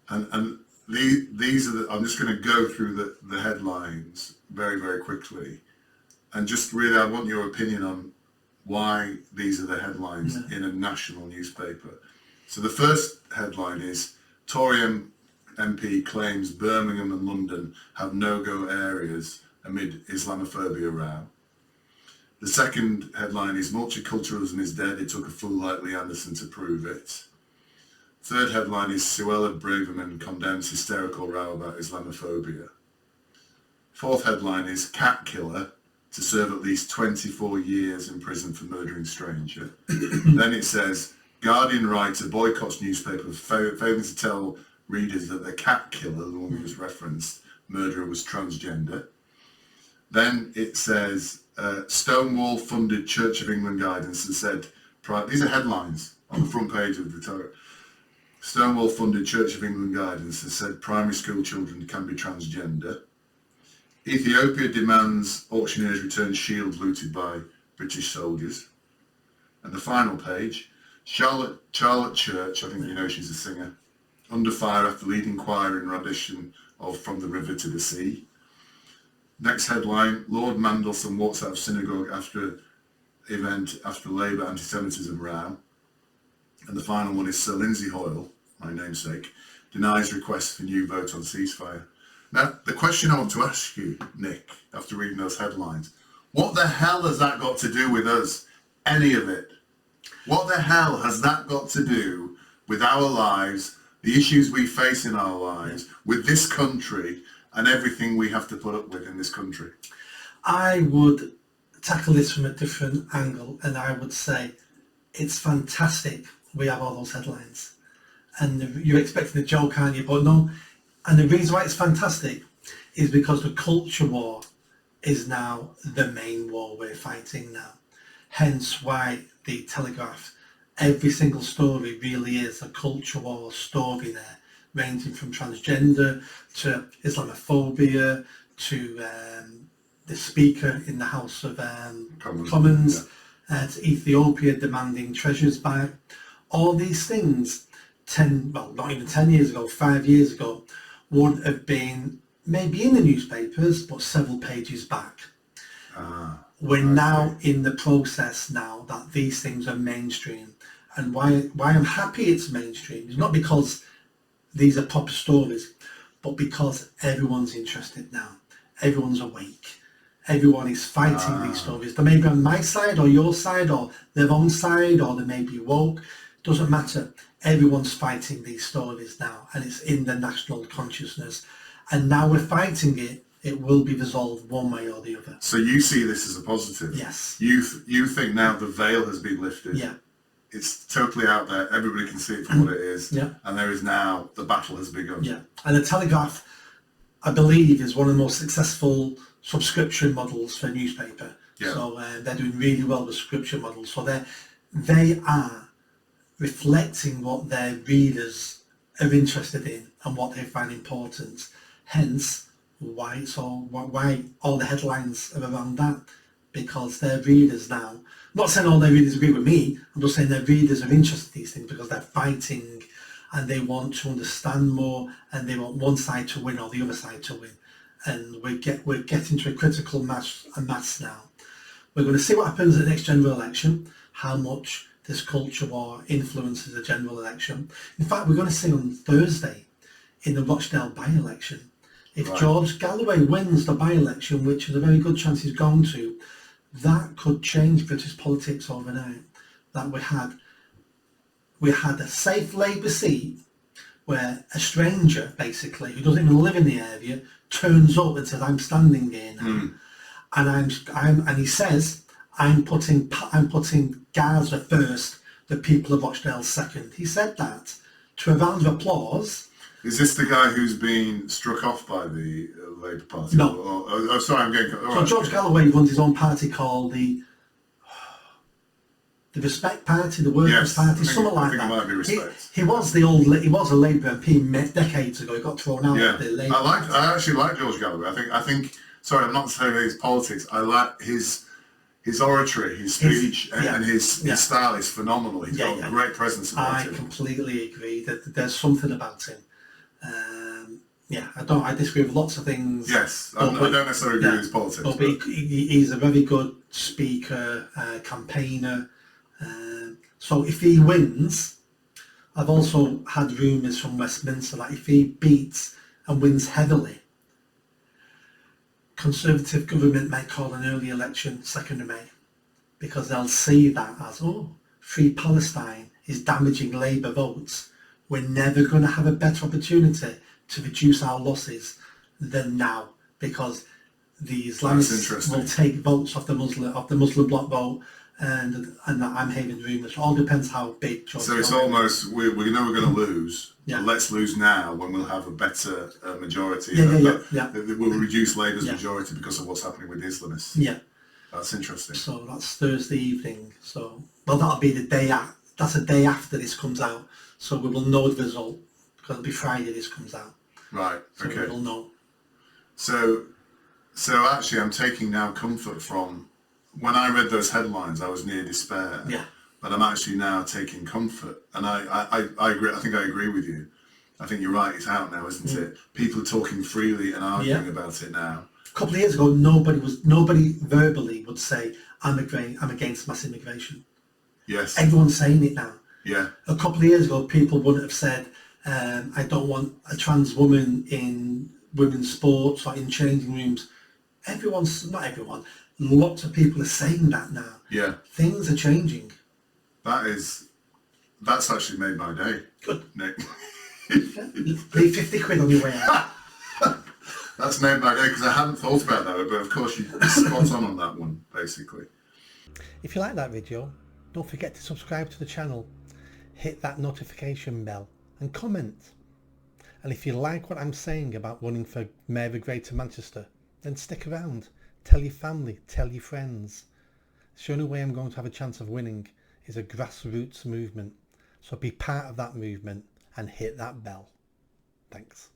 And these are I'm just going to go through the headlines very, very quickly. And just really, I want your opinion on why these are the headlines in a national newspaper. So the first headline is, Tory MP claims Birmingham and London have no-go areas amid Islamophobia row. The second headline is, multiculturalism is dead, it took a fool like Lee Anderson to prove it. Third headline is, Suella Braverman condemns hysterical row about Islamophobia. Fourth headline is, cat killer to serve at least 24 years in prison for murdering stranger. Then it says, Guardian writer boycotts newspaper failing to tell readers that the cat killer, the one we just referenced, murderer, was transgender. Then it says, Stonewall funded Church of England guidance and said, these are headlines on the front page of the Telegraph. Stonewall funded Church of England guidance and said primary school children can be transgender. Ethiopia demands auctioneers return shield looted by British soldiers. And the final page, Charlotte Church, I think you know she's a singer, under fire after leading choir in rendition of From the River to the Sea. Next headline, Lord Mandelson walks out of synagogue after event after Labour anti-Semitism row. And the final one is Sir Lindsay Hoyle, my namesake, denies request for new vote on ceasefire. Now, the question I want to ask you, Nick, after reading those headlines, what the hell has that got to do with us? Any of it? What the hell has that got to do with our lives, the issues we face in our lives, with this country, and everything we have to put up with in this country? I would tackle this from a different angle, and I would say it's fantastic we have all those headlines. And you're expecting a joke, aren't you? But no. And the reason why it's fantastic is because the culture war is now the main war we're fighting now. Hence why the Telegraph, every single story really is a culture war story there, ranging from transgender to Islamophobia to the Speaker in the House of Commons, to Ethiopia demanding treasures back. All these things, not even 10 years ago, 5 years ago, would have been maybe in the newspapers, but several pages back. We're now in the process now that these things are mainstream. And why I'm happy it's mainstream is not because these are proper stories, but because everyone's interested now. Everyone's awake. Everyone is fighting these stories. They may be on my side or your side or their own side, or they may be woke. Doesn't matter. Everyone's fighting these stories now, and it's in the national consciousness. And now we're fighting it. It will be resolved one way or the other. So you see this as a positive? Yes. You think now the veil has been lifted? Yeah. It's totally out there. Everybody can see it for what it is. Yeah. And there is now, the battle has begun. Yeah. And the Telegraph, I believe, is one of the most successful subscription models for a newspaper. Yeah. So they're doing really well with subscription models. So they are reflecting what their readers are interested in and what they find important. Hence, why all the headlines are around that, because their readers now, I'm not saying all their readers agree with me, I'm just saying their readers are interested in these things because they're fighting and they want to understand more and they want one side to win or the other side to win. And we're getting to a critical mass now. We're going to see what happens at the next general election, how much this culture war influences the general election. In fact, we're going to see on Thursday in the Rochdale by-election, if George Galloway wins the by-election, which is a very good chance he's going to, that could change British politics overnight. That we had a safe Labour seat where a stranger, basically, who doesn't even live in the area, turns up and says, "I'm standing here now," and he says, "I'm putting Gaza first, the people of Rochdale second." He said that to a round of applause. Is this the guy who's been struck off by the Labour Party? No. Sorry, I'm getting... So George Galloway runs his own party called the Respect Party, the Workers' Party, something like that. It might be Respect. He was a Labour MP decades ago. He got thrown out of the Labour Party. I actually like George Galloway. I think. Sorry, I'm not saying his politics. I like his oratory, his speech, and his style is phenomenal. He's got a great presence about him. I completely agree that there's something about him I disagree with lots of things. Yes, I don't necessarily agree with his politics. But he's a very good speaker, campaigner. So if he wins, I've also had rumours from Westminster that if he beats and wins heavily, Conservative government may call an early election 2nd of May, because they'll see that as, Free Palestine is damaging Labour votes. We're never going to have a better opportunity to reduce our losses than now, because the Islamists will take votes off the Muslim bloc vote, and I'm hearing rumours. It all depends how big George. So it's almost we know we're going to lose. Yeah. Let's lose now when we'll have a better majority. Yeah. We'll reduce Labour's majority because of what's happening with the Islamists. Yeah. That's interesting. So that's Thursday evening. So that'll be the day that's a day after this comes out. So we will know the result, because it'll be Friday this comes out. Right. So okay. we'll know. So actually, I'm taking now comfort from when I read those headlines. I was near despair. Yeah. But I'm actually now taking comfort, and I agree. I think I agree with you. I think you're right. It's out now, isn't it? People are talking freely and arguing about it now. A couple of years ago, nobody verbally would say I'm against mass immigration. Yes. Everyone's saying it now. Yeah. A couple of years ago, people wouldn't have said, I don't want a trans woman in women's sports or in changing rooms. Not everyone, lots of people are saying that now. Yeah. Things are changing. That's actually made my day. Good. Nick. Leave 50 quid on your way out. That's made my day, because I hadn't thought about that, but of course you're spot on that one, basically. If you like that video, don't forget to subscribe to the channel, hit that notification bell and comment. And if you like what I'm saying about running for Mayor of Greater Manchester, then stick around. Tell your family, tell your friends. The only way I'm going to have a chance of winning is a grassroots movement. So be part of that movement and hit that bell. Thanks.